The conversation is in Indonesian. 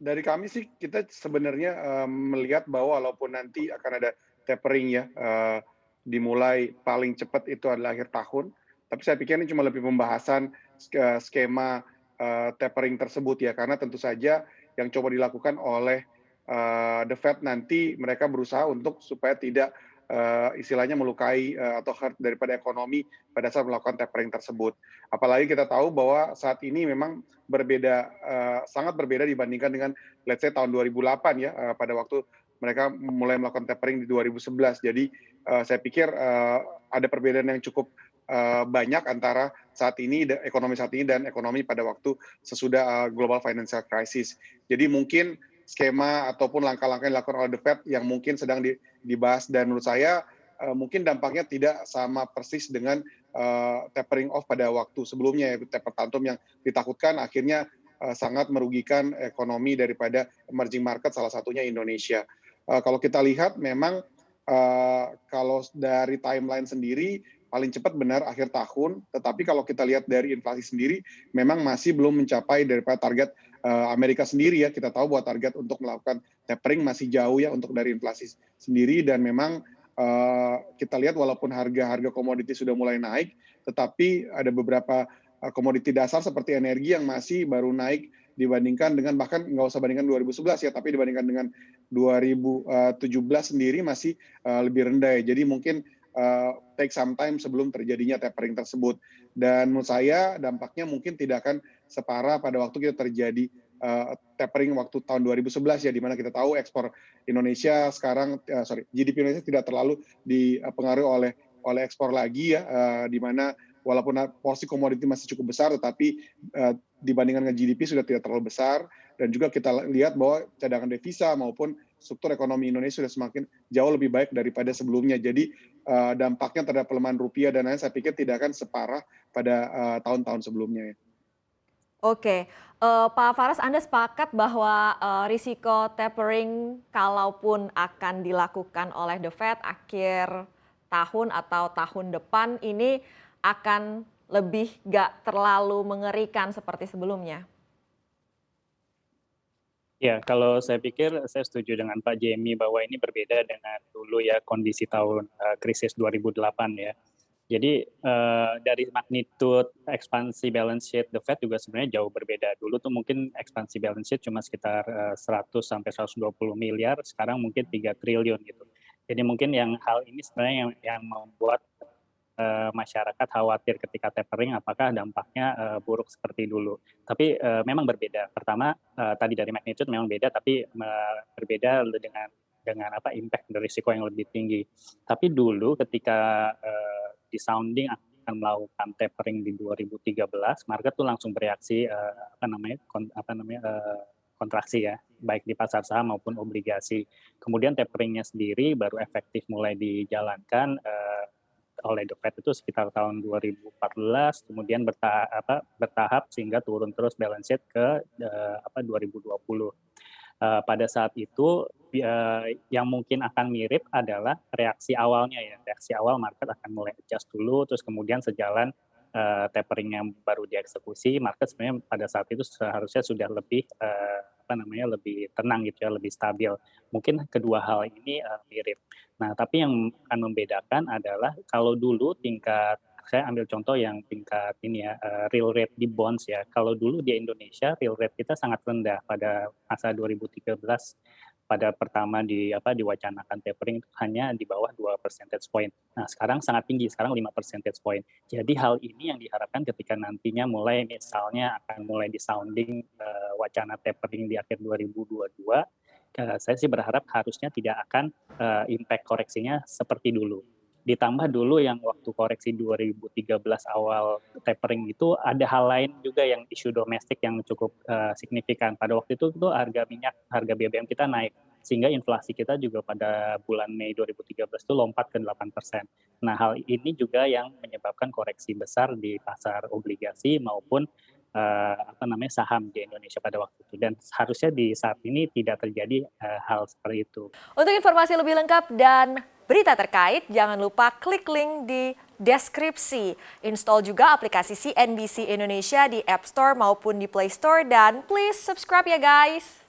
Dari kami sih kita sebenarnya, melihat bahwa walaupun nanti akan ada tapering ya, dimulai paling cepat itu adalah akhir tahun, tapi saya pikir ini cuma lebih pembahasan skema, tapering tersebut ya. Karena tentu saja yang coba dilakukan oleh, The Fed nanti mereka berusaha untuk supaya tidak, istilahnya melukai, atau hurt daripada ekonomi pada saat melakukan tapering tersebut. Apalagi kita tahu bahwa saat ini memang berbeda, sangat berbeda dibandingkan dengan let's say tahun 2008 ya, pada waktu mereka mulai melakukan tapering di 2011. Jadi, saya pikir, ada perbedaan yang cukup, banyak antara saat ini ekonomi saat ini dan ekonomi pada waktu sesudah, global financial crisis. Jadi mungkin skema ataupun langkah-langkah yang dilakukan oleh The Fed yang mungkin sedang dibahas dan menurut saya, mungkin dampaknya tidak sama persis dengan, tapering off pada waktu sebelumnya, yaitu taper tantrum yang ditakutkan akhirnya, sangat merugikan ekonomi daripada emerging market, salah satunya Indonesia. Kalau kita lihat memang, kalau dari timeline sendiri paling cepat benar akhir tahun, tetapi kalau kita lihat dari inflasi sendiri memang masih belum mencapai daripada target, Amerika sendiri ya. Kita tahu bahwa target untuk melakukan tapering masih jauh ya untuk dari inflasi sendiri dan memang, kita lihat walaupun harga-harga komoditi sudah mulai naik, tetapi ada beberapa, komoditi dasar seperti energi yang masih baru naik dibandingkan dengan bahkan nggak usah bandingkan 2011 ya, tapi dibandingkan dengan 2017 sendiri masih, lebih rendah ya. Jadi mungkin, take some time sebelum terjadinya tapering tersebut. Dan menurut saya dampaknya mungkin tidak akan separah pada waktu kita terjadi, tapering waktu tahun 2011 ya, di mana kita tahu ekspor Indonesia sekarang, GDP Indonesia tidak terlalu dipengaruhi oleh ekspor lagi ya, di mana walaupun porsi komoditi masih cukup besar, tetapi, dibandingkan dengan GDP sudah tidak terlalu besar dan juga kita lihat bahwa cadangan devisa maupun struktur ekonomi Indonesia sudah semakin jauh lebih baik daripada sebelumnya. Jadi, dampaknya terhadap pelemahan rupiah dan lain-lain saya pikir tidak akan separah pada, tahun-tahun sebelumnya ya. Oke, Pak Faras, Anda sepakat bahwa, risiko tapering kalaupun akan dilakukan oleh The Fed akhir tahun atau tahun depan ini akan lebih nggak terlalu mengerikan seperti sebelumnya? Ya, kalau saya pikir saya setuju dengan Pak Jemi bahwa ini berbeda dengan dulu ya kondisi tahun, krisis 2008 ya. Jadi, dari magnitude ekspansi balance sheet The Fed juga sebenarnya jauh berbeda. Dulu tuh mungkin ekspansi balance sheet cuma sekitar, 100 sampai 120 miliar, sekarang mungkin 3 triliun gitu. Jadi mungkin hal ini sebenarnya yang membuat, masyarakat khawatir ketika tapering apakah dampaknya, buruk seperti dulu. Tapi, memang berbeda. Pertama, tadi dari magnitude memang beda, tapi, berbeda dengan impact dari risiko yang lebih tinggi. Tapi dulu ketika, di-sounding akan melakukan tapering di 2013, market tuh langsung bereaksi, kontraksi ya, baik di pasar saham maupun obligasi. Kemudian taperingnya sendiri baru efektif mulai dijalankan, oleh The Fed itu sekitar tahun 2014, kemudian bertahap sehingga turun terus balance sheet ke 2020. Pada saat itu yang mungkin akan mirip adalah reaksi awalnya ya, reaksi awal market akan mulai adjust dulu, terus kemudian sejalan tapering yang baru dieksekusi, market sebenarnya pada saat itu seharusnya sudah lebih lebih tenang gitu ya, lebih stabil. Mungkin kedua hal ini mirip. Nah, tapi yang akan membedakan adalah kalau dulu saya ambil contoh yang tingkat ini ya, real rate di bonds ya. Kalau dulu di Indonesia real rate kita sangat rendah pada masa 2013 pada pertama diwacanakan tapering itu hanya di bawah 2 percentage point. Nah, sekarang sangat tinggi, sekarang 5 percentage point. Jadi hal ini yang diharapkan ketika nantinya mulai misalnya akan mulai di-sounding wacana tapering di akhir 2022, saya sih berharap harusnya tidak akan impact koreksinya seperti dulu. Ditambah dulu yang waktu koreksi 2013 awal tapering itu ada hal lain juga yang isu domestik yang cukup signifikan. Pada waktu itu tuh harga minyak, harga BBM kita naik sehingga inflasi kita juga pada bulan Mei 2013 itu lompat ke 8%. Nah, hal ini juga yang menyebabkan koreksi besar di pasar obligasi maupun saham di Indonesia pada waktu itu dan seharusnya di saat ini tidak terjadi hal seperti itu. Untuk informasi lebih lengkap dan berita terkait, jangan lupa klik link di deskripsi. Install juga aplikasi CNBC Indonesia di App Store maupun di Play Store dan please subscribe ya guys.